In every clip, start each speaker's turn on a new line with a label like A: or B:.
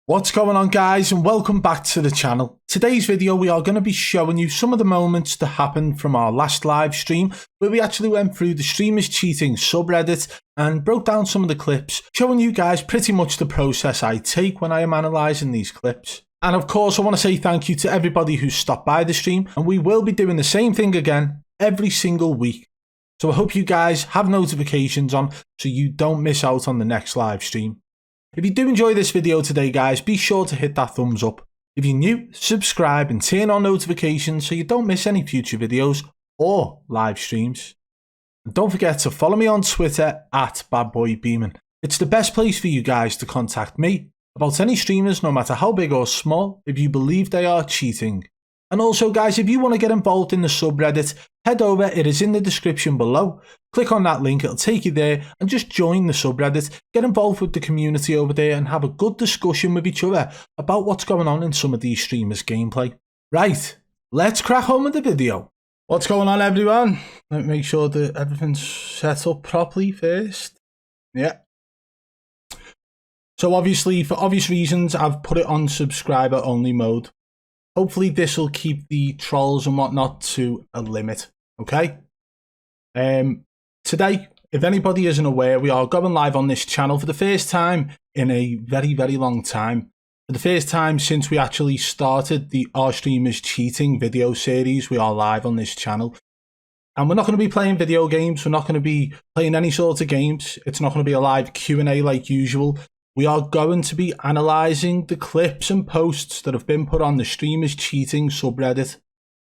A: What's going on, guys, and welcome back to the channel. Today's video we are going to be showing you some of the moments that happened from our last live stream where we actually went through the streamers cheating subreddit and broke down some of the clips, showing you guys pretty much the process I take when I am analysing these clips. And of course I want to say thank you to everybody who stopped by the stream, and we will be doing the same thing again every single week. So I hope you guys have notifications on so you don't miss out on the next live stream. If you do enjoy this video today, guys, be sure to hit that thumbs up. If you're new, subscribe and turn on notifications so you don't miss any future videos or live streams. And don't forget to follow me on Twitter at BadBoyBeaman. It's the best place for you guys to contact me about any streamers, no matter how big or small, if you believe they are cheating. And also, guys, if you want to get involved in the subreddit, head over, it is in the description below. Click on that link, it'll take you there, and just join the subreddit, get involved with the community over there and have a good discussion with each other about what's going on in some of these streamers' gameplay. Right, let's crack on with the video. What's going on, everyone? Let me make sure that everything's set up properly first. Yeah. So obviously, for obvious reasons, I've put it on subscriber only mode. Hopefully this will keep the trolls and whatnot to a limit, okay? Today, if anybody isn't aware, we are going live on this channel for the first time in a very, very long time. For the first time since we actually started the Our Streamers Cheating video series, we are live on this channel. And we're not going to be playing video games, we're not going to be playing any sort of games, it's not going to be a live Q&A like usual. We are going to be analysing the clips and posts that have been put on the Streamers Cheating subreddit.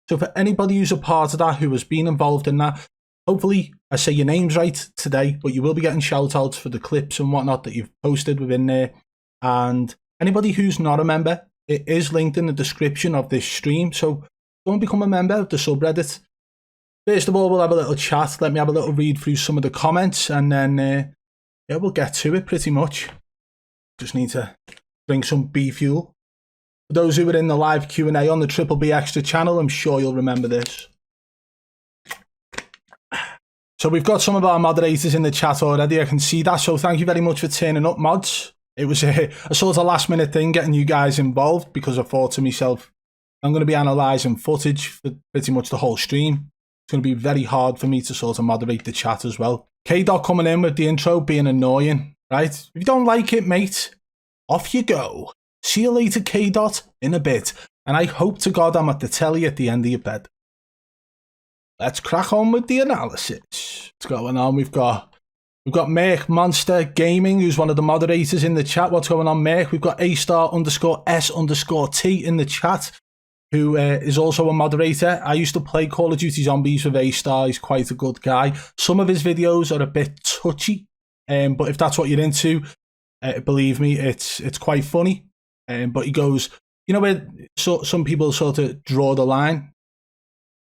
A: So for anybody who's a part of that, who has been involved in that, hopefully I say your names right today, but you will be getting shoutouts for the clips and whatnot that you've posted within there. And anybody who's not a member, it is linked in the description of this stream, so go and become a member of the subreddit. First of all, we'll have a little chat, let me have a little read through some of the comments, and then yeah, we'll get to it pretty much. Just need to bring some B fuel. For those who are in the live Q&A on the Triple B Extra channel, I'm sure you'll remember this. So we've got some of our moderators in the chat already, I can see that, so thank you very much for turning up, mods. It was a sort of last minute thing getting you guys involved, because I thought to myself, I'm going to be analysing footage for pretty much the whole stream. It's going to be very hard for me to sort of moderate the chat as well. K-Dot coming in with the intro being annoying. Right, if you don't like it, mate, off you go. See you later, K-Dot, in a bit. And I hope to God I'm at the telly at the end of your bed. Let's crack on with the analysis. What's going on? We've got Merc Monster Gaming, who's one of the moderators in the chat. What's going on, Merc? We've got A*_S_T in the chat, who is also a moderator. I used to play Call of Duty Zombies with A*. He's quite a good guy. Some of his videos are a bit touchy. But if that's what you're into, believe me, it's quite funny. But he goes, you know where some people sort of draw the line?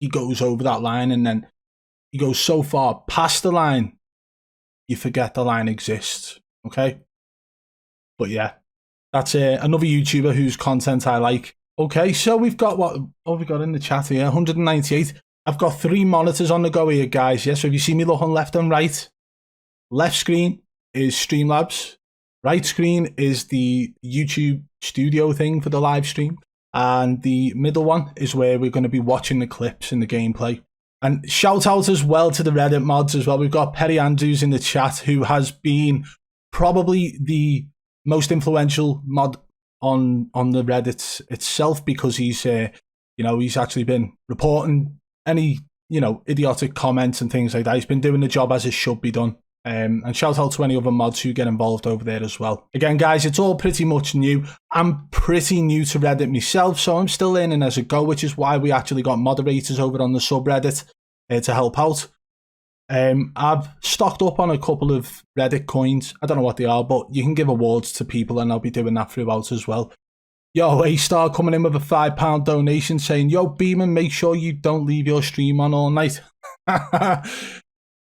A: He goes over that line and then he goes so far past the line, you forget the line exists, okay? But yeah, that's another YouTuber whose content I like. Okay, so we've got what have we got in the chat here? 198. I've got 3 monitors on the go here, guys. Yeah, so if you see me looking left and right, left screen is Streamlabs, right screen is the YouTube studio thing for the live stream, and the middle one is where we're going to be watching the clips and the gameplay. And shout out as well to the Reddit mods as well. We've got Perry Andrews in the chat, who has been probably the most influential mod on the Reddit itself, because he's he's actually been reporting any idiotic comments and things like that. He's been doing the job as it should be done. And shout out to any other mods who get involved over there as well. Again, guys, it's all pretty much new. I'm pretty new to Reddit myself, so I'm still learning as I go, which is why we actually got moderators over on the subreddit to help out. I've stocked up on a couple of Reddit coins. I don't know what they are, but you can give awards to people, and I'll be doing that throughout as well. Yo, A-Star coming in with a £5 donation saying, yo, Beaman, make sure you don't leave your stream on all night.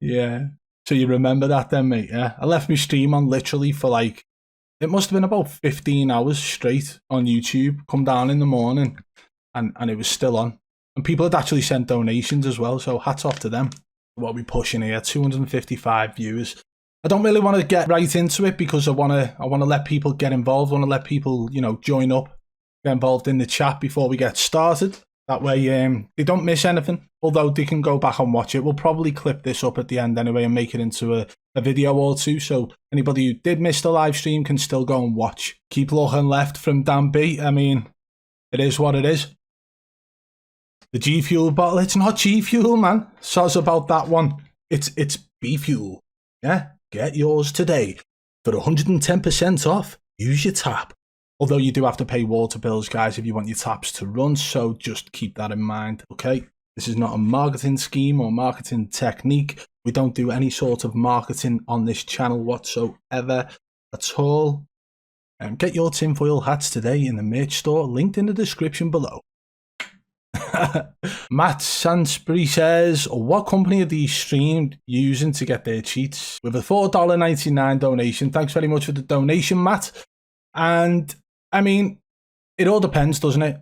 A: Yeah. So you remember that then, mate, yeah? I left my stream on literally for like, it must have been about 15 hours straight on YouTube, come down in the morning, and it was still on. And people had actually sent donations as well, so hats off to them. What are we pushing here? 255 viewers. I don't really want to get right into it because I want to let people get involved. I want to let people, you know, join up, get involved in the chat before we get started. That way they don't miss anything, although they can go back and watch it. We'll probably clip this up at the end anyway and make it into a video or two, so anybody who did miss the live stream can still go and watch. Keep looking left from Dan B. I mean, it is what it is. The G Fuel bottle, it's not G Fuel, man. Soz about that one. It's B Fuel. Yeah, get yours today for 110% off. Use your tap. Although you do have to pay water bills, guys, if you want your taps to run, so just keep that in mind, okay? This is not a marketing scheme or marketing technique. We don't do any sort of marketing on this channel whatsoever at all. Get your tinfoil hats today in the merch store, linked in the description below. Matt Sansbury says, what company are these streamed using to get their cheats? With a $4.99 donation. Thanks very much for the donation, Matt. And I mean, it all depends, doesn't it?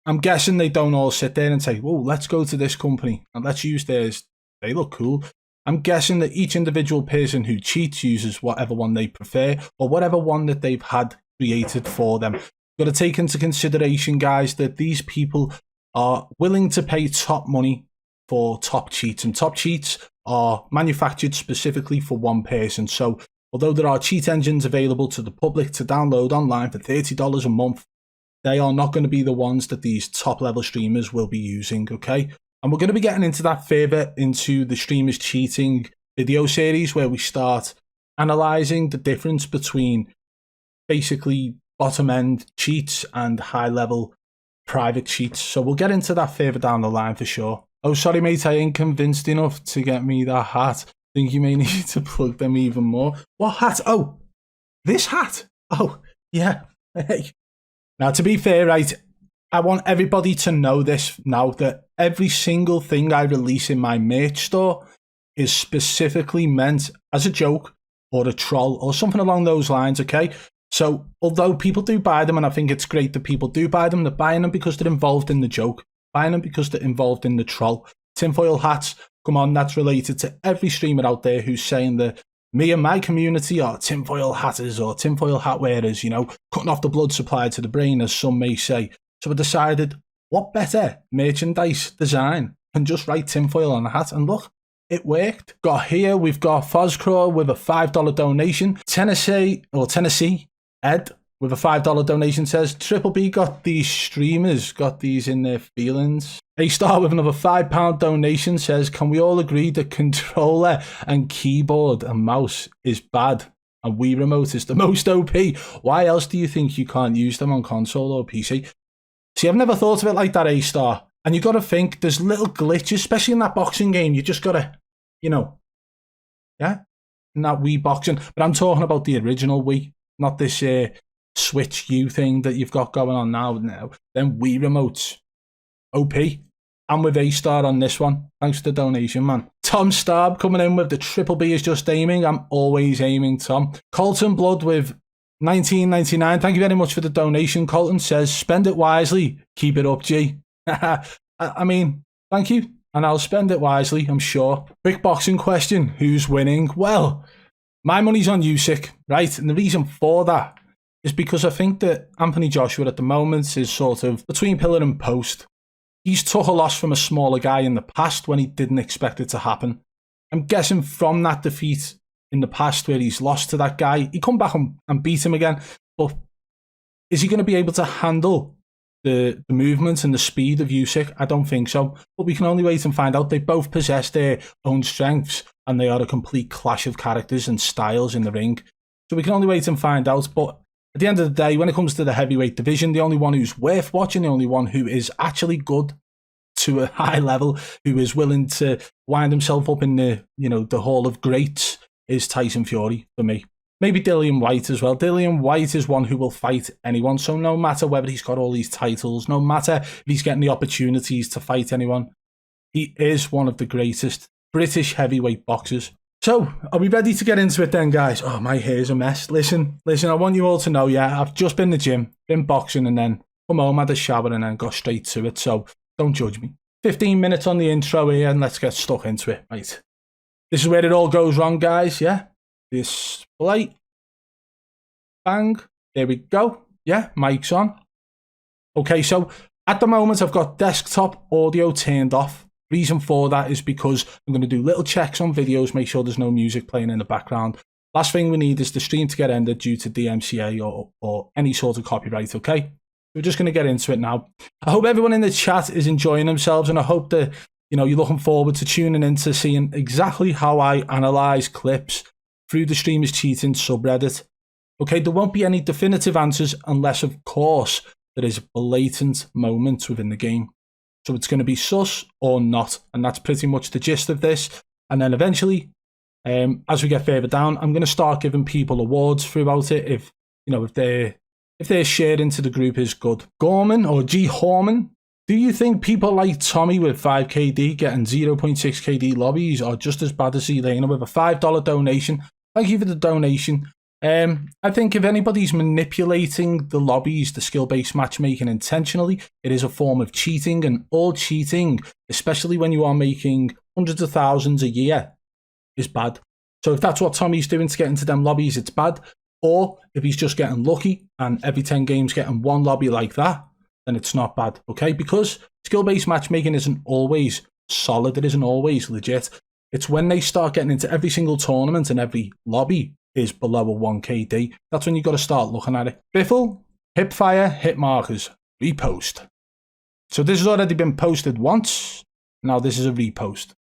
A: I'm guessing they don't all sit there and say, "Whoa, let's go to this company and let's use theirs. They look cool." I'm guessing that each individual person who cheats uses whatever one they prefer or whatever one that they've had created for them. You've got to take into consideration, guys, that these people are willing to pay top money for top cheats, and top cheats are manufactured specifically for one person. So although there are cheat engines available to the public to download online for $30 a month, they are not going to be the ones that these top level streamers will be using, okay? And we're going to be getting into that further into the streamers cheating video series, where we start analysing the difference between basically bottom end cheats and high level private cheats. So we'll get into that further down the line for sure. Oh, sorry mate, I ain't convinced enough to get me that hat. Think you may need to plug them even more. What hat? Oh, this hat. Oh, yeah. Hey. Now, to be fair, right, I want everybody to know this now, that every single thing I release in my merch store is specifically meant as a joke or a troll or something along those lines, okay? So, although people do buy them, and I think it's great that people do buy them, they're buying them because they're involved in the joke, buying them because they're involved in the troll. Tinfoil hats, come on, that's related to every streamer out there who's saying that me and my community are tinfoil hatters or tinfoil hat wearers, you know, cutting off the blood supply to the brain, as some may say. So I decided, what better merchandise design than just write tinfoil on a hat? And look, it worked. Got here, we've got Foscraw with a $5 donation. Tennessee Ed with a $5 donation says, Triple B got these streamers, got these in their feelings. A-Star with another £5 donation says, can we all agree that controller and keyboard and mouse is bad and Wii Remote is the most OP? Why else do you think you can't use them on console or PC? See, I've never thought of it like that, A-Star. And you got to think, there's little glitches, especially in that boxing game. You just got to, you know, yeah, in that Wii boxing. But I'm talking about the original Wii, not this Switch U thing that you've got going on now. Then Wii Remotes. OP. I'm with A-Star on this one. Thanks for the donation, man. Tom Starb coming in with the Triple B is just aiming. I'm always aiming, Tom. Colton Blood with $19.99. Thank you very much for the donation. Colton says, spend it wisely. Keep it up, G. I mean, thank you. And I'll spend it wisely, I'm sure. Quick boxing question. Who's winning? Well, my money's on Usyk, right? And the reason for that is because I think that Anthony Joshua at the moment is sort of between pillar and post. He's took a loss from a smaller guy in the past when he didn't expect it to happen. I'm guessing from that defeat in the past where he's lost to that guy, he come back and beat him again. But is he going to be able to handle the movement and the speed of Usyk? I don't think so. But we can only wait and find out. They both possess their own strengths and they are a complete clash of characters and styles in the ring. So we can only wait and find out. But at the end of the day, when it comes to the heavyweight division, the only one who's worth watching, the only one who is actually good to a high level, who is willing to wind himself up in the, you know, the Hall of Greats, is Tyson Fury for me. Maybe Dillian White as well. Dillian White is one who will fight anyone. So no matter whether he's got all these titles, no matter if he's getting the opportunities to fight anyone, he is one of the greatest British heavyweight boxers. So, are we ready to get into it then, guys? Oh, my hair's a mess. Listen, I want you all to know, yeah, I've just been to the gym, been boxing, and then come home, had a shower, and then got straight to it. So, don't judge me. 15 minutes on the intro here, and let's get stuck into it, right? This is where it all goes wrong, guys, yeah? display. Bang. There we go. Yeah, mic's on. Okay, so at the moment I've got desktop audio turned off. Reason for that is because I'm going to do little checks on videos, make sure there's no music playing in the background. Last thing we need is the stream to get ended due to DMCA or any sort of copyright, okay? We're just going to get into it now. I hope everyone in the chat is enjoying themselves, and I hope that, you know, you're looking forward to tuning in to seeing exactly how I analyse clips through the Streamers Cheating subreddit. Okay, there won't be any definitive answers unless, of course, there is blatant moments within the game. So it's going to be sus or not, and that's pretty much the gist of this. And then eventually, as we get further down, I'm going to start giving people awards throughout it if, you know, if their share into the group is good. Gorman or G Horman, do you think people like Tommy with 5 KD getting 0.6 KD lobbies are just as bad as ZLANER with a $5 donation? Thank you for the donation. I think if anybody's manipulating the lobbies, the skill-based matchmaking intentionally, it is a form of cheating, and all cheating, especially when you are making hundreds of thousands a year, is bad. So if that's what Tommy's doing to get into them lobbies, it's bad. Or if he's just getting lucky and every 10 games getting one lobby like that, then it's not bad, okay? Because skill-based matchmaking isn't always solid, it isn't always legit. It's when they start getting into every single tournament and every lobby is below a 1 KD. That's when you've got to start looking at it. Biffle, hipfire, hit markers, repost. So this has already been posted once. Now this is a repost.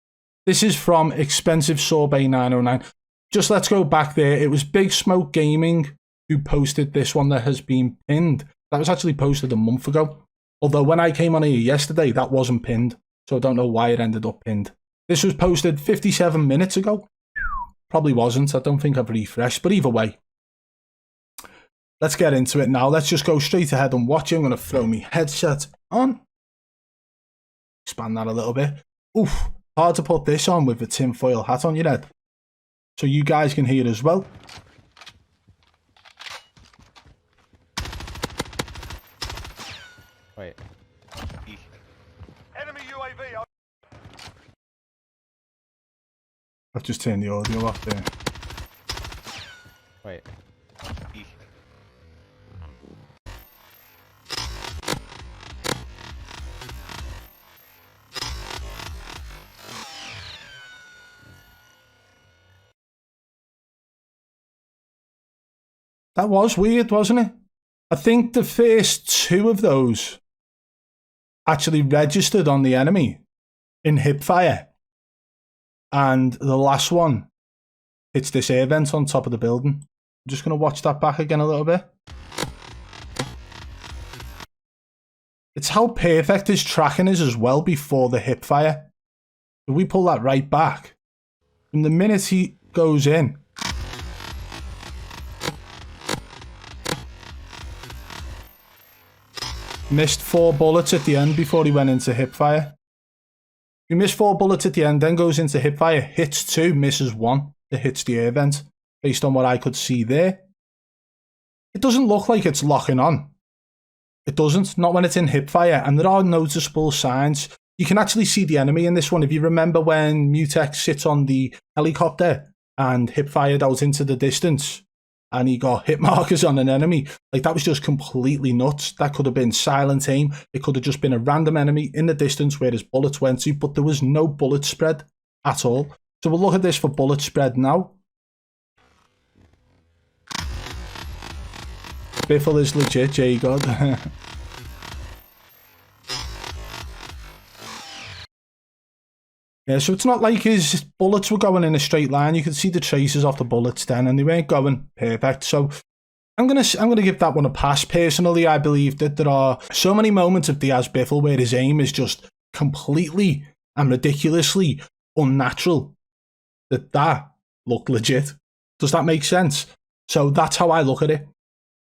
A: This is from Expensive Sorbet 909. Just let's go back there. It was Big Smoke Gaming who posted this one that has been pinned. That was actually posted a month ago. Although when I came on here yesterday, that wasn't pinned. So I don't know why it ended up pinned. This was posted 57 minutes ago. Probably wasn't. I don't think I've refreshed. But either way, let's get into it now. Let's just go straight ahead and watch it. I'm going to throw my headset on. Expand that a little bit. Oof. Hard to put this on with the tinfoil hat on your head. So you guys can hear as well.
B: Wait.
C: Enemy UAV.
A: I've just turned the audio off there.
B: Wait.
A: That was weird, wasn't it? I think the first two of those actually registered on the enemy in hipfire. And the last one hits this air vent on top of the building. I'm just going to watch that back again a little bit. It's how perfect his tracking is as well before the hipfire. If we pull that right back, from the minute he goes in, missed 4 bullets at the end before he went into hipfire. He missed 4 bullets at the end, then goes into hipfire, hits 2, misses 1. That hits the air vent, based on what I could see there. It doesn't look like it's locking on. It doesn't, not when it's in hipfire, and there are noticeable signs. You can actually see the enemy in this one. If you remember when Mutex sits on the helicopter and hipfired out into the distance, and he got hit markers on an enemy, like that was just completely nuts. That could have been silent aim. It could have just been a random enemy in the distance where his bullets went to, but there was no bullet spread at all. So we'll look at this for bullet spread now. Biffle is legit, J-God. Yeah, so it's not like his bullets were going in a straight line. You could see the traces of the bullets then, and they weren't going perfect. So I'm gonna give that one a pass. Personally, I believe that there are so many moments of DIAZ BIFFLE where his aim is just completely and ridiculously unnatural that looked legit. Does that make sense? So that's how I look at it.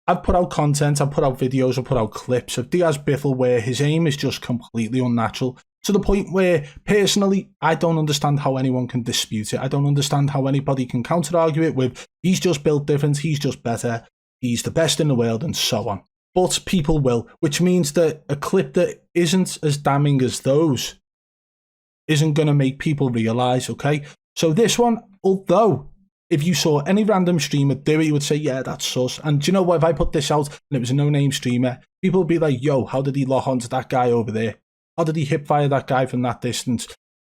A: I've put out content, I've put out videos, I've put out clips of DIAZ BIFFLE where his aim is just completely unnatural. To the point where, personally, I don't understand how anyone can dispute it. I don't understand how anybody can counter-argue it with, he's just built different, he's just better, he's the best in the world, and so on. But people will, which means that a clip that isn't as damning as those isn't going to make people realise, okay? So this one, although if you saw any random streamer do it, you would say, yeah, that's sus. And do you know what? If I put this out and it was a no-name streamer, people would be like, yo, how did he lock onto that guy over there? How did he hip fire that guy from that distance?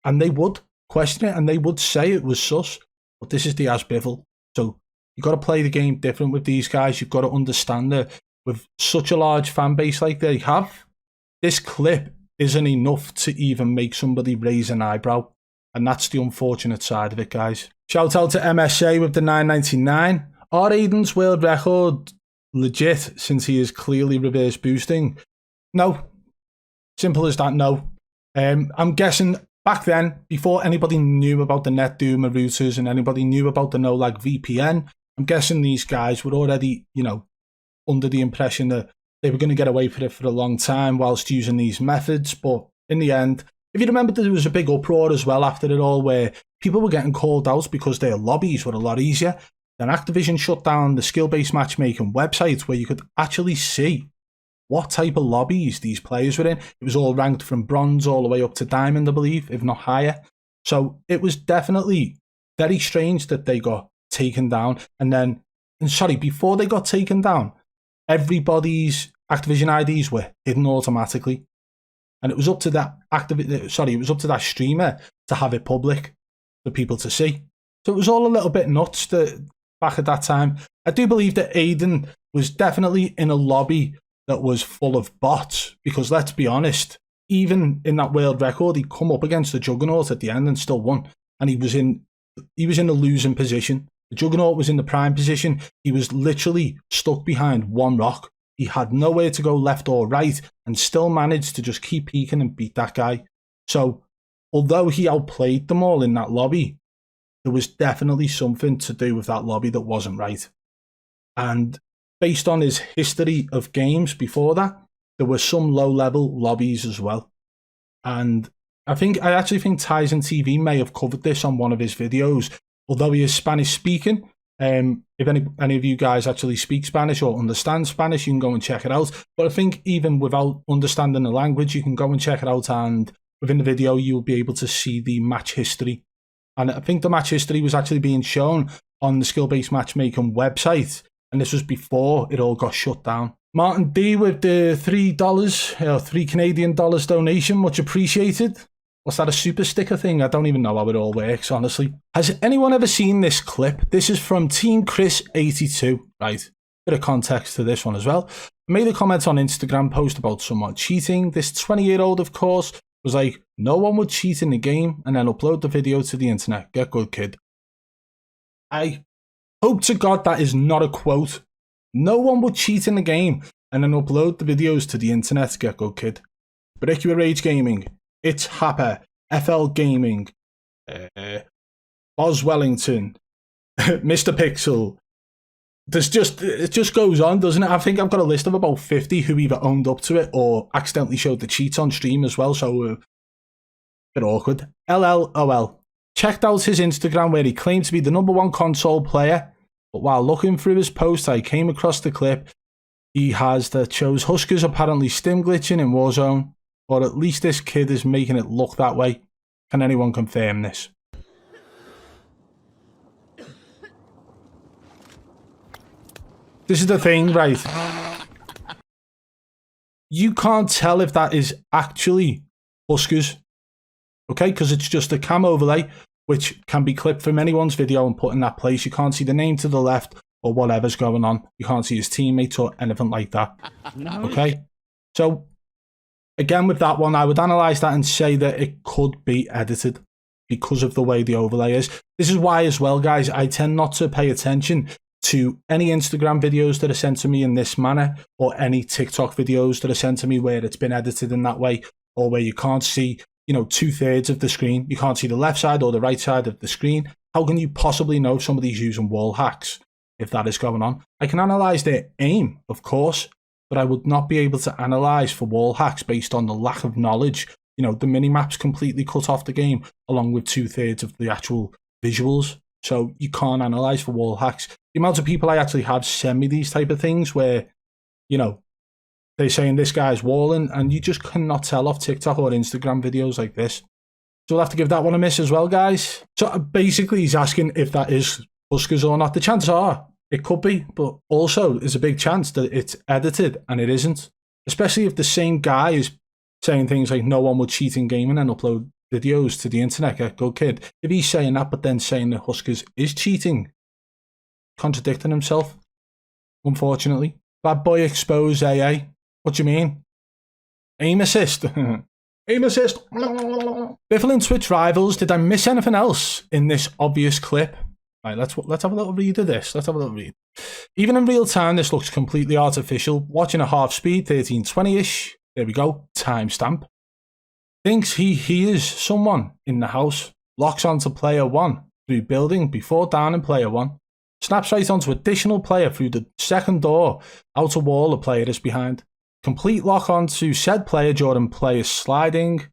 A: And they would question it and they would say it was sus. But this is DIAZ BIFFLE. So you've got to play the game different with these guys. You've got to understand that with such a large fan base like they have, this clip isn't enough to even make somebody raise an eyebrow. And that's the unfortunate side of it, guys. Shout out to MSA with the 9.99. Are Aydan's world record legit since he is clearly reverse boosting? No. Simple as that, no. I'm guessing back then, before anybody knew about the NetDoomer routers and anybody knew about the no-lag VPN, I'm guessing these guys were already, you know, under the impression that they were going to get away with it for a long time whilst using these methods. But in the end, if you remember, there was a big uproar as well after it all where people were getting called out because their lobbies were a lot easier. Then Activision shut down the skill-based matchmaking website where you could actually see what type of lobbies these players were in. It was all ranked from bronze all the way up to diamond, I believe, if not higher. So it was definitely very strange that they got taken down. And then, before they got taken down, everybody's Activision IDs were hidden automatically. And it was up to that it was up to that streamer to have it public for people to see. So it was all a little bit nuts back at that time. I do believe that Aydan was definitely in a lobby that was full of bots, because let's be honest, even in that world record, he'd come up against the Juggernaut at the end and still won. And he was in the losing position. The Juggernaut was in the prime position. He was literally stuck behind one rock. He had nowhere to go left or right and still managed to just keep peeking and beat that guy. So although he outplayed them all in that lobby, there was definitely something to do with that lobby that wasn't right. And based on his history of games before that, there were some low-level lobbies as well. And I actually think Tyson TV may have covered this on one of his videos, although he is Spanish-speaking. If any of you guys actually speak Spanish or understand Spanish, you can go and check it out. But I think even without understanding the language, you can go and check it out, and within the video, you'll be able to see the match history. And I think the match history was actually being shown on the skill-based matchmaking website, and this was before it all got shut down. Martin D with the $3 Canadian dollars donation, much appreciated. Was that a super sticker thing? I don't even know how it all works, honestly. Has anyone ever seen this clip? This is from Team Chris 82, right? Bit of context to this one as well. I made a comment on Instagram post about someone cheating. This 20-year-old, of course, was like, no one would cheat in the game, and then upload the video to the internet. Get good, kid. I hope to God that is not a quote. No one would cheat in the game, and then upload the videos to the internet. Get good, kid. Brickware Rage Gaming. It's Happer, FL Gaming, Oz Wellington, Mr. Pixel. It just goes on, doesn't it? I think I've got a list of about 50 who either owned up to it or accidentally showed the cheats on stream as well, so a bit awkward. LLOL. Checked out his Instagram where he claimed to be the #1 console player, but while looking through his post, I came across the clip he has that shows Huskers apparently stim glitching in Warzone. Or at least this kid is making it look that way. Can anyone confirm this? This is the thing, right? You can't tell if that is actually Huskers. Okay, because it's just a cam overlay, which can be clipped from anyone's video and put in that place. You can't see the name to the left or whatever's going on. You can't see his teammates or anything like that. Okay? So again, with that one, I would analyse that and say that it could be edited because of the way the overlay is. This is why as well, guys, I tend not to pay attention to any Instagram videos that are sent to me in this manner, or any TikTok videos that are sent to me where it's been edited in that way, or where you can't see, 2/3 of the screen. You can't see the left side or the right side of the screen. How can you possibly know if somebody's using wall hacks if that is going on? I can analyse their aim, of course, but I would not be able to analyse for wall hacks based on the lack of knowledge. The minimap's completely cut off the game, along with 2/3 of the actual visuals. So you can't analyse for wall hacks. The amount of people I actually have send me these type of things where, they're saying this guy's walling, and you just cannot tell off TikTok or Instagram videos like this. So we'll have to give that one a miss as well, guys. So basically he's asking if that is Huskers or not. The chances are it could be, but also there's a big chance that it's edited and it isn't. Especially if the same guy is saying things like no one would cheat in gaming and upload videos to the internet, get good kid. If he's saying that but then saying that Huskers is cheating, contradicting himself, unfortunately. BadBoy expose AA. What do you mean? Aim assist. Aim assist. Biffle and Twitch rivals. Did I miss anything else in this obvious clip? Right, let's have a little read of this. Let's have a little read. Even in real time, this looks completely artificial. Watching at half speed, 1320-ish. There we go. Timestamp. Thinks he hears someone in the house. Locks onto player 1 through building before downing player 1. Snaps right onto additional player through the second door. Outer wall, the player is behind. Complete lock onto said player during player sliding.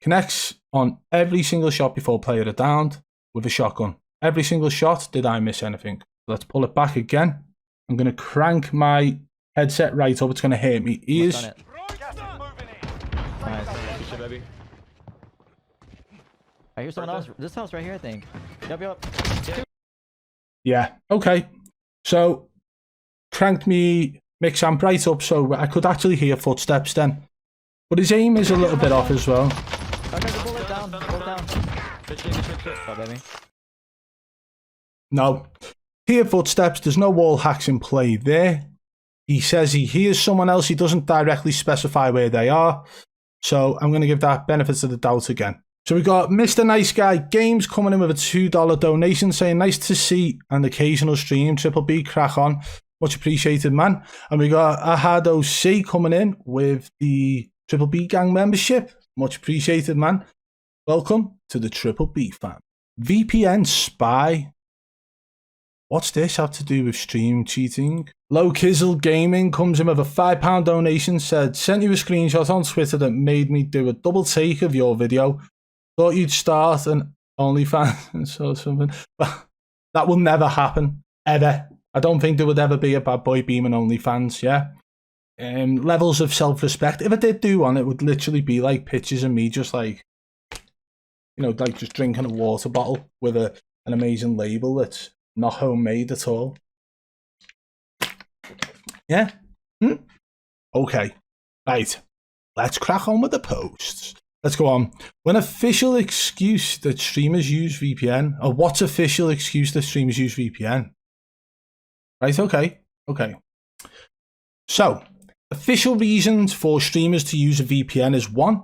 A: Connects on every single shot before player are downed with a shotgun. Every single shot. Did I miss anything? Let's pull it back again. I'm going to crank my headset right up. It's going to hurt me ears.
B: Nice. Baby. I hear someone else. This house right here, I think. Yup.
A: Yeah, okay. So, cranked me mix amp right up so I could actually hear footsteps then. But his aim is a little bit off as well.
B: Okay, bullet down. Bullet down. Oh, baby.
A: No. Hear footsteps. There's no wall hacks in play there. He says he hears someone else. He doesn't directly specify where they are. So I'm going to give that benefits of the doubt again. So we got Mr. Nice Guy Games coming in with a $2 donation saying nice to see an occasional stream. Triple B, crack on. Much appreciated, man. And we got Ahad OC coming in with the Triple B gang membership. Much appreciated, man. Welcome to the Triple B fam. VPN spy. What's this have to do with stream cheating? Low Kizzle Gaming comes in with a £5 donation, said, sent you a screenshot on Twitter that made me do a double take of your video. Thought you'd start an OnlyFans or something. But that will never happen, ever. I don't think there would ever be a BadBoyBeaman OnlyFans, yeah? Levels of self-respect. If I did do one, it would literally be like pictures of me just like, you know, like just drinking a water bottle with an amazing label that's not homemade at all. Yeah? Okay. Right. Let's crack on with the posts. Let's go on. When official excuse that streamers use VPN, or what's official excuse that streamers use VPN? Right, okay. So, official reasons for streamers to use a VPN is 1,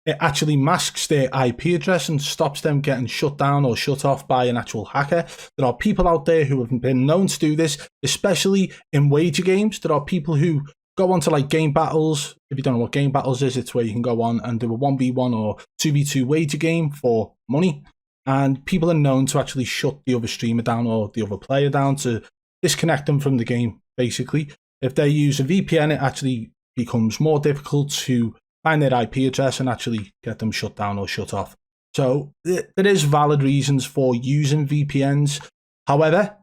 A: it actually masks their IP address and stops them getting shut down or shut off by an actual hacker. There are people out there who have been known to do this, especially in wager games. There are people who go on to like game battles. If you don't know what game battles is, it's where you can go on and do a 1v1 or 2v2 wager game for money. And people are known to actually shut the other streamer down or the other player down to disconnect them from the game, basically. If they use a VPN, it actually becomes more difficult to find their IP address and actually get them shut down or shut off. So there is valid reasons for using VPNs. However,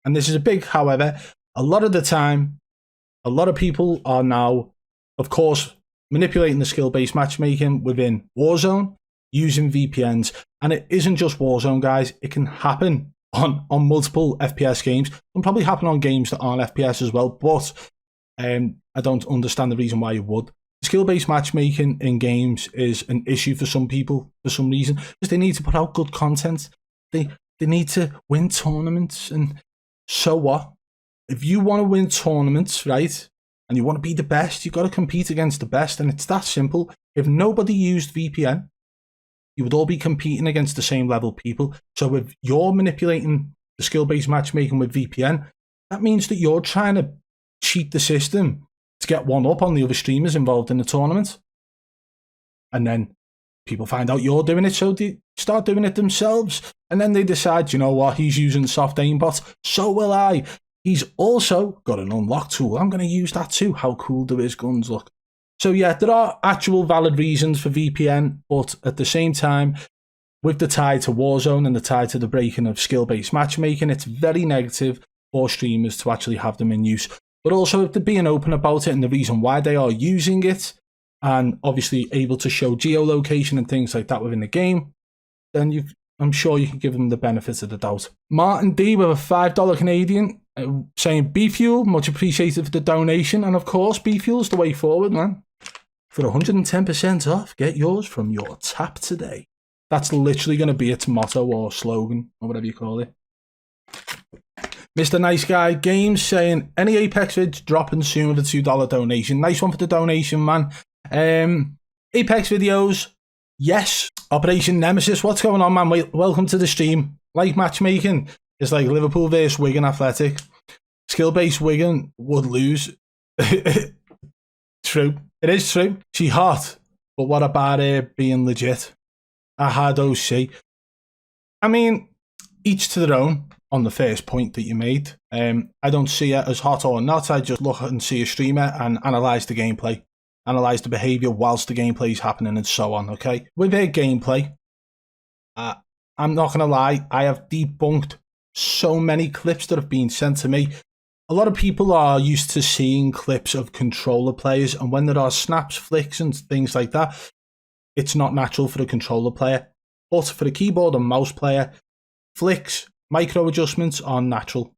A: and this is a big however, a lot of the time, a lot of people are now, of course, manipulating the skill-based matchmaking within Warzone using VPNs. And it isn't just Warzone, guys. It can happen on multiple FPS games. It can probably happen on games that aren't FPS as well, but I don't understand the reason why you would. Skill-based matchmaking in games is an issue for some people for some reason, because they need to put out good content. They need to win tournaments, and so what? If you want to win tournaments, right, and you want to be the best, you've got to compete against the best, and it's that simple. If nobody used VPN, you would all be competing against the same level people. So if you're manipulating the skill-based matchmaking with VPN, that means that you're trying to cheat the system to get one up on the other streamers involved in the tournament. And then people find out you're doing it, so they start doing it themselves. And then they decide, you know what, he's using soft aimbot, so will I. He's also got an unlock tool. I'm going to use that too. How cool do his guns look? So yeah, there are actual valid reasons for VPN, but at the same time, with the tie to Warzone and the tie to the breaking of skill-based matchmaking, it's very negative for streamers to actually have them in use. But also, if they're being open about it and the reason why they are using it, and obviously able to show geolocation and things like that within the game, then I'm sure you can give them the benefit of the doubt. Martin D with a $5 Canadian saying B-Fuel, much appreciated for the donation. And of course, B-Fuel's the way forward, man. For 110% off, get yours from your tap today. That's literally going to be its motto or slogan or whatever you call it. Mr. Nice Guy Games saying, any Apex vids dropping soon with a $2 donation. Nice one for the donation, man. Apex videos, yes. Operation Nemesis, what's going on, man? Welcome to the stream. Like matchmaking, it's like Liverpool versus Wigan Athletic. Skill-based Wigan would lose. True. It is true. She hot, but what about her being legit? I had OC. I mean, each to their own on the first point that you made. I don't see it as hot or not. I just look and see a streamer and analyse the gameplay. Analyse the behaviour whilst the gameplay is happening and so on, okay? With her gameplay, I'm not going to lie, I have debunked so many clips that have been sent to me. A lot of people are used to seeing clips of controller players, and when there are snaps, flicks and things like that, it's not natural for a controller player. But for a keyboard and mouse player, flicks, micro adjustments are natural.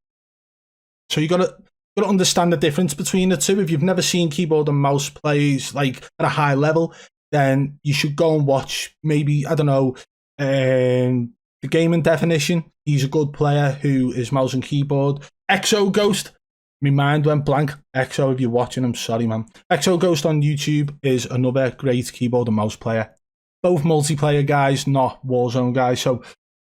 A: So you got to understand the difference between the two. If you've never seen keyboard and mouse plays like at a high level, then you should go and watch maybe, I don't know, the Gaming Definition. He's a good player who is mouse and keyboard. Exo Ghost. My mind went blank. Exo, if you're watching, I'm sorry, man. Exo Ghost on YouTube is another great keyboard and mouse player. Both multiplayer guys, not Warzone guys. So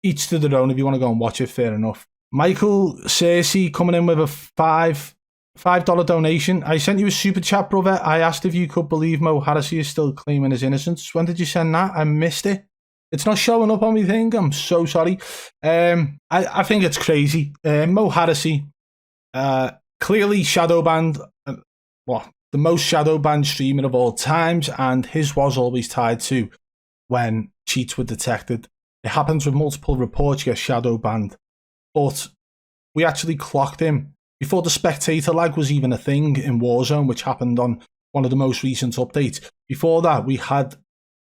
A: each to their own. If you want to go and watch it, fair enough. Michael Cersei coming in with a $5 donation. I sent you a super chat, brother. I asked if you could believe Mo Harrison is still claiming his innocence. When did you send that? I missed it. It's not showing up on my thing. I'm so sorry. I think it's crazy. Mo Harrison, clearly shadow banned. The most shadow banned streamer of all times, and his was always tied to when cheats were detected. It happens with multiple reports, you get shadow banned. But we actually clocked him before the spectator lag was even a thing in Warzone, which happened on one of the most recent updates. Before that, we had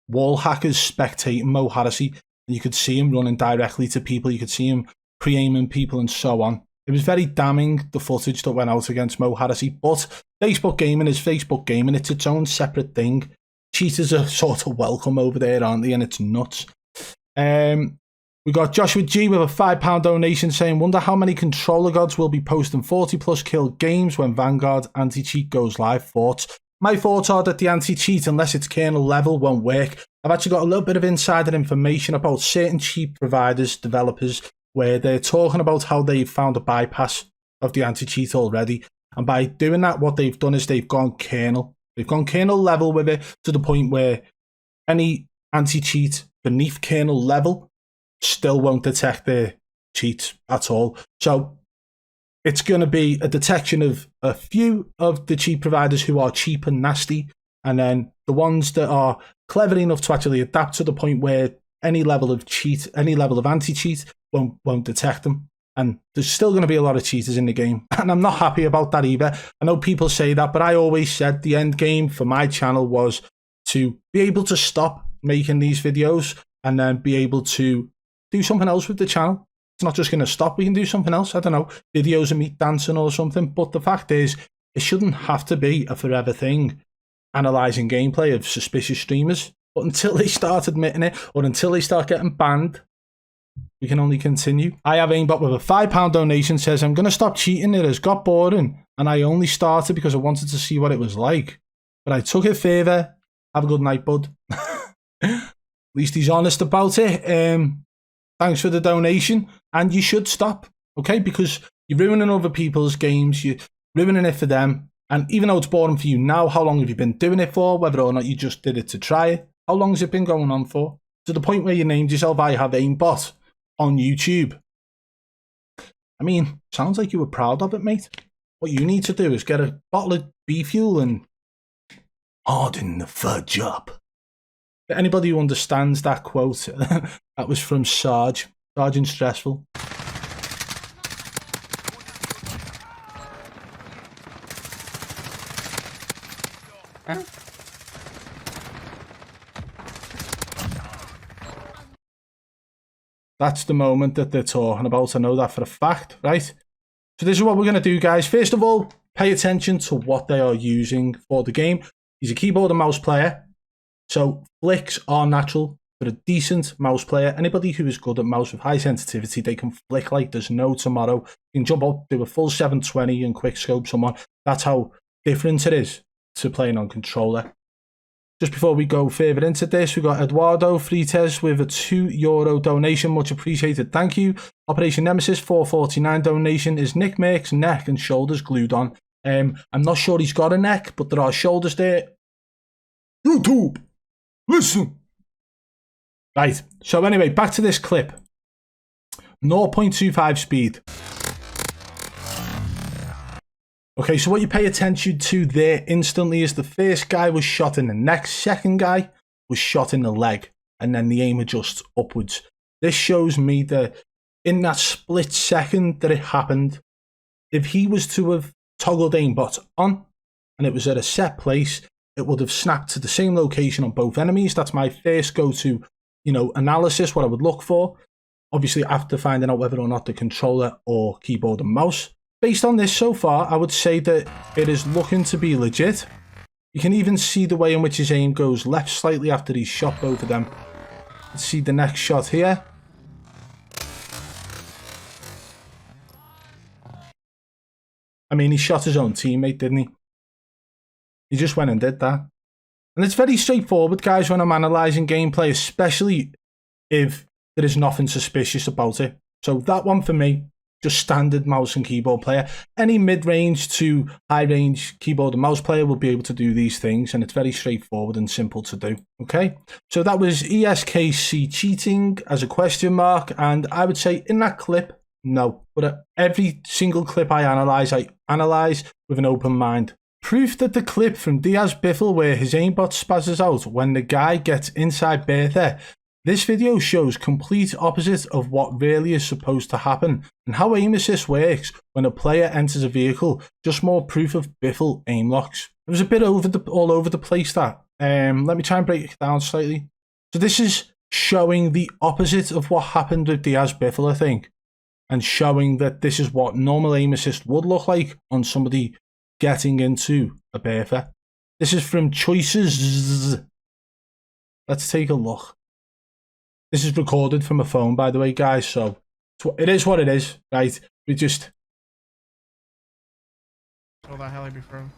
A: wall hackers spectating Mo Harrison, and you could see him running directly to people. You could see him pre-aiming people and so on. It was very damning, the footage that went out against Mo Harrison. But Facebook gaming is Facebook gaming. It's its own separate thing. Cheaters are sort of welcome over there, aren't they? And it's nuts. We got Joshua G with a £5 donation saying, wonder how many controller gods will be posting 40+ kill games when Vanguard anti-cheat goes live. Thoughts? My thoughts are that the anti-cheat, unless it's kernel level, won't work. I've actually got a little bit of insider information about certain cheat providers, developers, where they're talking about how they've found a bypass of the anti-cheat already. And by doing that, what they've done is they've gone kernel. They've gone kernel level with it to the point where any anti-cheat beneath kernel level still won't detect the cheats at all. So it's going to be a detection of a few of the cheat providers who are cheap and nasty, and then the ones that are clever enough to actually adapt to the point where any level of cheat, any level of anti-cheat won't detect them. And there's still going to be a lot of cheaters in the game, and I'm not happy about that either. I know people say that, but I always said the end game for my channel was to be able to stop making these videos and then be able to do something else with the channel. It's not just going to stop. We can do something else. I don't know, videos of me dancing or something. But the fact is, it shouldn't have to be a forever thing, analysing gameplay of suspicious streamers. But until they start admitting it, or until they start getting banned, we can only continue. I have aimbot with a £5 donation, says, I'm going to stop cheating. It has got boring, and I only started because I wanted to see what it was like. But I took it further. Have a good night, bud. At least he's honest about it. Thanks for the donation. And you should stop, okay? Because you're ruining other people's games. You're ruining it for them. And even though it's boring for you now, how long have you been doing it for? Whether or not you just did it to try it. How long has it been going on for? To the point where you named yourself I Have Aimbot on YouTube. I mean, sounds like you were proud of it, mate. What you need to do is get a bottle of B-Fuel and harden the fudge up. Anybody who understands that quote, that was from Sergeant Stressful. Huh? That's the moment that they're talking about. I know that for a fact, right? So this is what we're going to do, guys. First of all, pay attention to what they are using for the game. He's a keyboard and mouse player. So flicks are natural for a decent mouse player. Anybody who is good at mouse with high sensitivity, they can flick like there's no tomorrow. You can jump up, do a full 720 and quick scope someone. That's how different it is to playing on controller. Just before we go further into this, we got Eduardo Frites with a €2 donation. Much appreciated. Thank you. Operation Nemesis 449 donation. Is Nick Merck's neck and shoulders glued on? I'm not sure he's got a neck, but there are shoulders there. YouTube, listen. Right. So anyway, back to this clip. 0.25 speed. Okay, so what you pay attention to there instantly is the first guy was shot in the neck, second guy was shot in the leg, and then the aim adjusts upwards. This shows me that in that split second that it happened, if he was to have toggled aimbot on and it was at a set place, it would have snapped to the same location on both enemies. That's my first go-to, analysis, what I would look for. Obviously, after finding out whether or not the controller or keyboard and mouse. Based on this so far, I would say that it is looking to be legit. You can even see the way in which his aim goes left slightly after he's shot both of them. Let's see the next shot here. I mean, he shot his own teammate, didn't he? He just went and did that. And it's very straightforward, guys, when I'm analysing gameplay, especially if there is nothing suspicious about it. So that one for me, just standard mouse and keyboard player. Any mid-range to high-range keyboard and mouse player will be able to do these things, and it's very straightforward and simple to do. Okay, so that was ESKC cheating as a question mark, and I would say in that clip, no. But every single clip I analyse with an open mind. Proof that the clip from DIAZ BIFFLE where his aimbot spazzes out when the guy gets inside Bertha. This video shows complete opposite of what really is supposed to happen and how aim assist works when a player enters a vehicle. Just more proof of Biffle aim locks. It was a bit all over the place that. Let me try and break it down slightly. So this is showing the opposite of what happened with DIAZ BIFFLE, I think, and showing that this is what normal aim assist would look like on somebody getting into a Bertha. This is from Choices. Let's take a look. This is recorded from a phone, by the way, guys, so it is what it is, right? We just...
C: Saw that heli before.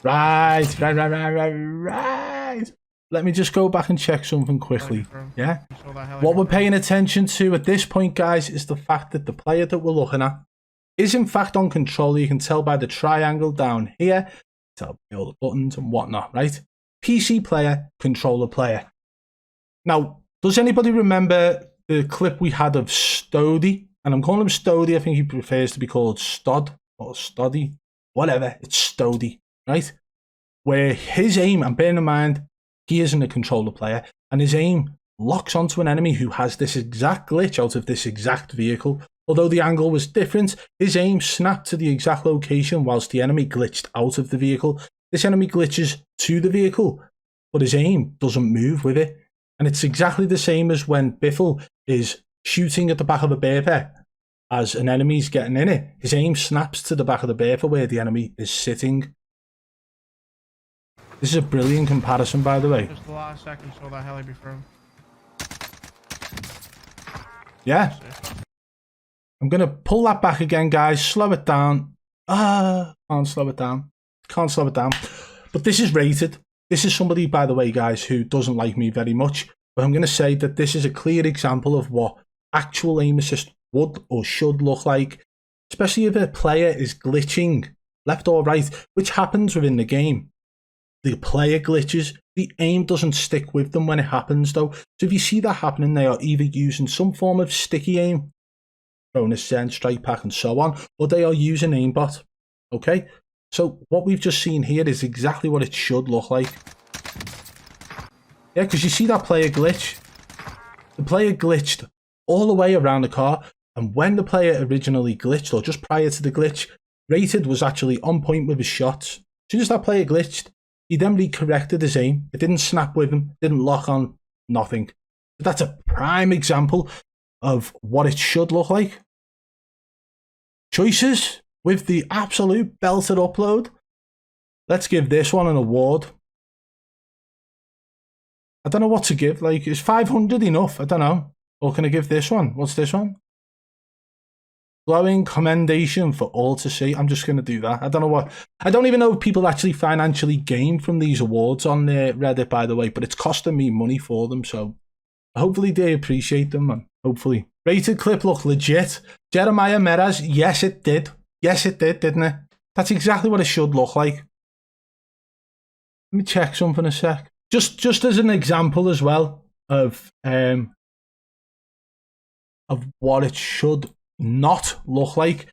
A: Right. Let me just go back and check something quickly, yeah? What we're paying attention to at this point, guys, is the fact that the player that we're looking at is in fact on controller. You can tell by the triangle down here, tell by all the buttons and whatnot, right? PC player, controller player. Now, does anybody remember the clip we had of STODEH? And I'm calling him STODEH. I think he prefers to be called STOD or STODEH. Whatever, it's STODEH, right? Where his aim, and bear in mind, he isn't a controller player, and his aim locks onto an enemy who has this exact glitch out of this exact vehicle. Although the angle was different, his aim snapped to the exact location whilst the enemy glitched out of the vehicle. This enemy glitches to the vehicle, but his aim doesn't move with it. And it's exactly the same as when Biffle is shooting at the back of a Bertha as an enemy's getting in it. His aim snaps to the back of the Bertha where the enemy is sitting. This is a brilliant comparison, by the way.
C: Just the last second, saw that heli before.
A: Yeah. I'm going to pull that back again, guys. Slow it down. Can't slow it down. Can't slow it down. But this is rated. This is somebody, by the way, guys, who doesn't like me very much. But I'm going to say that this is a clear example of what actual aim assist would or should look like. Especially if a player is glitching left or right, which happens within the game. The player glitches. The aim doesn't stick with them when it happens, though. So if you see that happening, they are either using some form of sticky aim, bonus send, strike pack, and so on, or they are using aimbot. Okay? So what we've just seen here is exactly what it should look like. Yeah, because you see that player glitch. The player glitched all the way around the car, and when the player originally glitched, or just prior to the glitch, Rated was actually on point with his shots. As soon as that player glitched, he then recorrected his aim. It didn't snap with him, didn't lock on, nothing. That's a prime example of what it should look like. Choices with the absolute belted upload. Let's give this one an award. I don't know what to give. Like, is 500 enough? I don't know. Or can I give this one? What's this one? Glowing commendation for all to see. I'm just going to do that. I don't know what. I don't even know if people actually financially gain from these awards on Reddit, by the way, but it's costing me money for them. So hopefully they appreciate them, man. Hopefully. Rated clip looked legit. Jeremiah Meraz. Yes, it did. Yes, it did, didn't it? That's exactly what it should look like. Let me check something a sec. Just as an example as well of what it should not look like.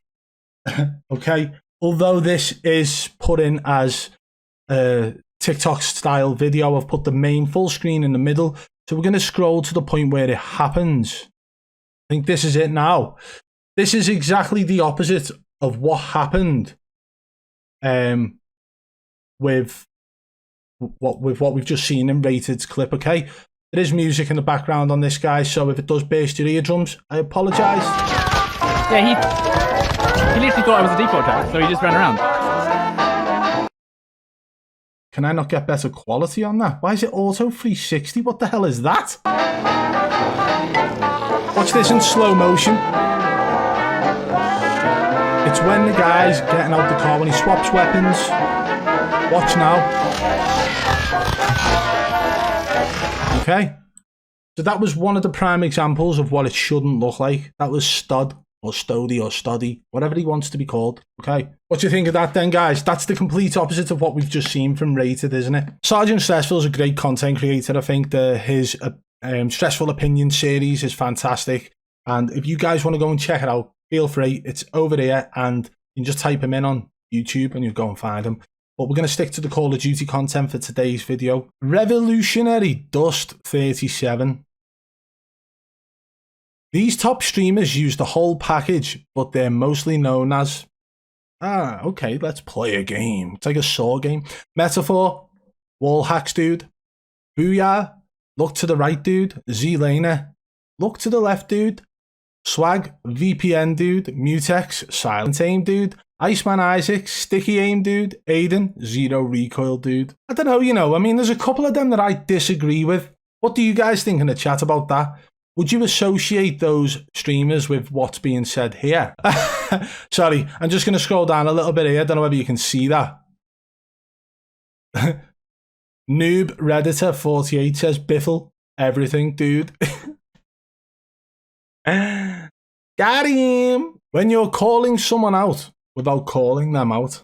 A: Okay, although this is put in as a TikTok style video, I've put the main full screen in the middle, so we're going to scroll to the point where it happens. I think this is it now. This is exactly the opposite of what happened with what we've just seen in Rated's clip. Okay, there is music in the background on this, guy, so if it does burst your eardrums, I apologise.
B: Yeah, he literally thought I was a default track, so he just ran around.
A: Can I not get better quality on that? Why is it auto 360? What the hell is that? Watch this in slow motion. It's when the guy's getting out the car, when he swaps weapons. Watch now. Okay. So that was one of the prime examples of what it shouldn't look like. That was STOD, or STODE, or STODE, whatever he wants to be called. Okay. What do you think of that then, guys? That's the complete opposite of what we've just seen from Rated, isn't it? Sergeant Stressful is a great content creator. I think his Stressful Opinion series is fantastic. And if you guys want to go and check it out, feel free. It's over there, and you can just type him in on YouTube and you'll go and find him. But we're going to stick to the Call of Duty content for today's video. Revolutionary Dust 37. These top streamers use the whole package, but they're mostly known as... okay, let's play a game. It's like a Saw game. Metaphor, Wall Hacks Dude, Booyah, Look to the Right Dude, ZLANER, Look to the Left Dude, Swag, VPN Dude, Mutex, Silent Aim Dude, Iceman Isaac, Sticky Aim Dude, Aydan, Zero Recoil Dude. I don't know, you know, I mean, there's a couple of them that I disagree with. What do you guys think in the chat about that? Would you associate those streamers with what's being said here? Sorry, I'm just going to scroll down a little bit here. I don't know whether you can see that. Noob Redditor 48 says, Biffle, everything, dude. Got him! When you're calling someone out without calling them out.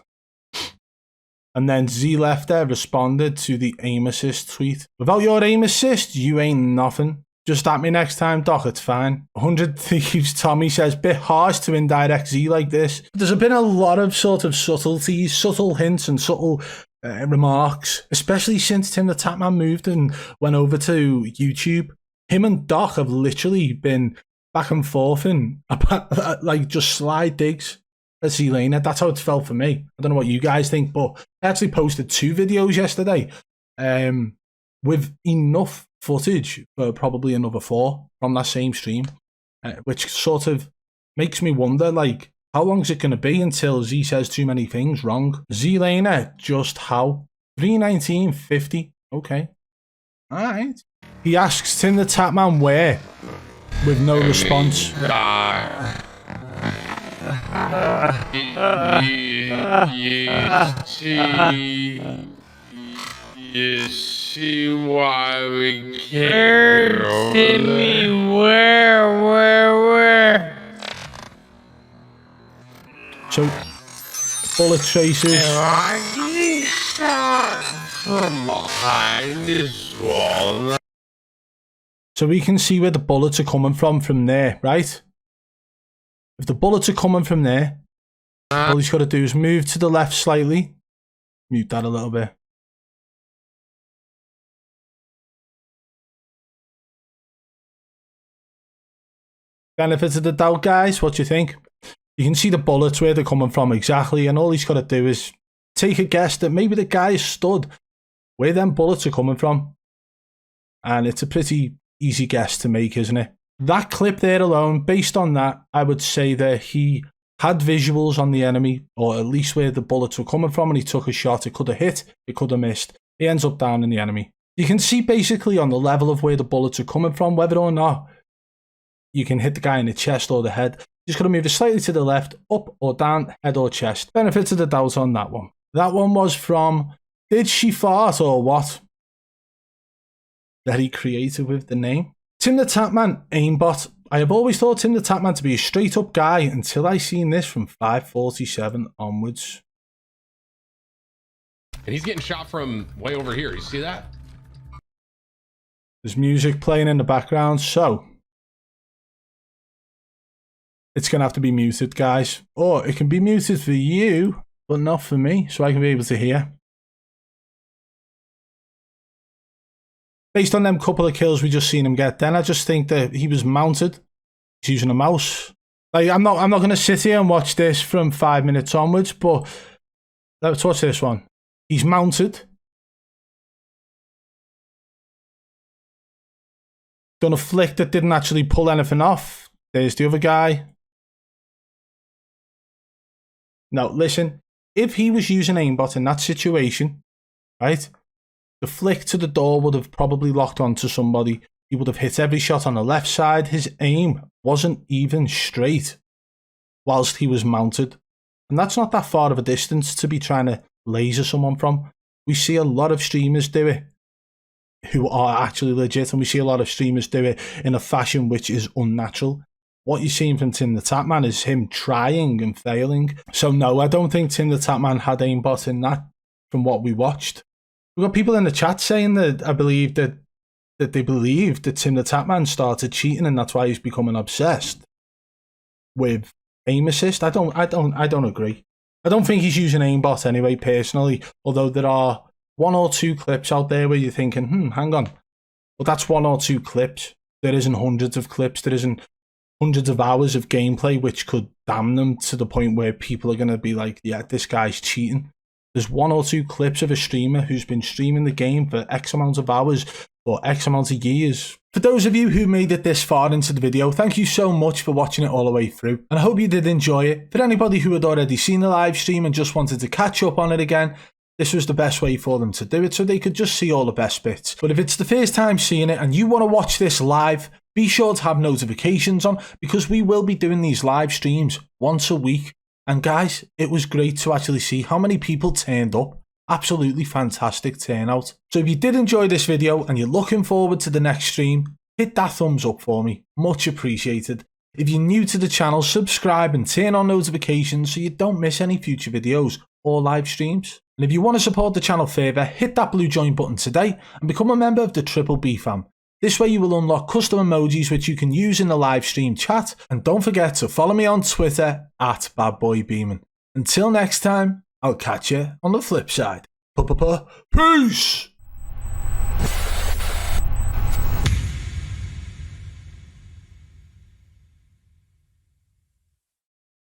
A: And then Z Lefter responded to the aim assist tweet. Without your aim assist, you ain't nothing. Just at me next time, Doc, it's fine. 100 Thieves Tommy says, bit harsh to indirect Z like this. There's been a lot of sort of subtleties, subtle hints and subtle remarks, especially since Timthetatman moved and went over to YouTube. Him and Doc have literally been back and forth in like just slide digs at ZLANER. That's how it felt for me. I don't know what you guys think, but I actually posted 2 videos yesterday with enough footage for probably another 4 from that same stream, which sort of makes me wonder, like, how long is it going to be until Z says too many things wrong? ZLANER, just how? 319.50. Okay. Alright. He asks Timthetatman where, with no response.
D: You see why we can't me where?
A: So, bullet traces.
D: From behind this wall.
A: So we can see where the bullets are coming from there, right? If the bullets are coming from there, all he's got to do is move to the left slightly. Mute that a little bit. Benefit of the doubt, guys. What do you think? You can see the bullets where they're coming from exactly, and all he's got to do is take a guess that maybe the guy stood where them bullets are coming from. And it's a pretty easy guess to make, isn't it? That clip there alone, based on that, I would say that he had visuals on the enemy, or at least where the bullets were coming from, and he took a shot. It could have hit, it could have missed. He ends up down in the enemy. You can see basically on the level of where the bullets are coming from, whether or not you can hit the guy in the chest or the head. Just got to move it slightly to the left, up or down, head or chest. Benefit of the doubt on that one. That one was from Did She Fart or What? Very creative with the name. Timthetatman, aimbot. I have always thought Timthetatman to be a straight up guy until I seen this from 547 onwards.
E: And he's getting shot from way over here. You see that?
A: There's music playing in the background, so it's going to have to be muted, guys. Or it can be muted for you, but not for me, so I can be able to hear. Based on them couple of kills we just seen him get, then I just think that he was mounted. He's using a mouse. Like, I'm not going to sit here and watch this from 5 minutes onwards, but let's watch this one. He's mounted. Done a flick that didn't actually pull anything off. There's the other guy. Now, listen, if he was using aimbot in that situation, right, the flick to the door would have probably locked onto somebody. He would have hit every shot on the left side. His aim wasn't even straight whilst he was mounted. And that's not that far of a distance to be trying to laser someone from. We see a lot of streamers do it who are actually legit, and we see a lot of streamers do it in a fashion which is unnatural. What you're seeing from Timthetatman is him trying and failing. So no, I don't think Timthetatman had aimbot in that from what we watched. We've got people in the chat saying that I believe that they believe that Timthetatman started cheating and that's why he's becoming obsessed with aim assist. I don't agree. I don't think he's using aimbot anyway, personally, although there are 1 or 2 clips out there where you're thinking, hang on. But that's 1 or 2 clips. There isn't hundreds of clips. There isn't hundreds of hours of gameplay which could damn them to the point where people are going to be like, yeah, this guy's cheating. There's 1 or 2 clips of a streamer who's been streaming the game for X amount of hours or X amount of years. For those of you who made it this far into the video, thank you so much for watching it all the way through. And I hope you did enjoy it. For anybody who had already seen the live stream and just wanted to catch up on it again, this was the best way for them to do it so they could just see all the best bits. But if it's the first time seeing it and you want to watch this live, be sure to have notifications on because we will be doing these live streams once a week. And guys, it was great to actually see how many people turned up. Absolutely fantastic turnout. So if you did enjoy this video and you're looking forward to the next stream, hit that thumbs up for me. Much appreciated. If you're new to the channel, subscribe and turn on notifications so you don't miss any future videos or live streams. And if you want to support the channel further, hit that blue join button today and become a member of the Triple B fam. This way you will unlock custom emojis which you can use in the live stream chat. And don't forget to follow me on Twitter at BadBoyBeaman. Until next time, I'll catch you on the flip side. Peace!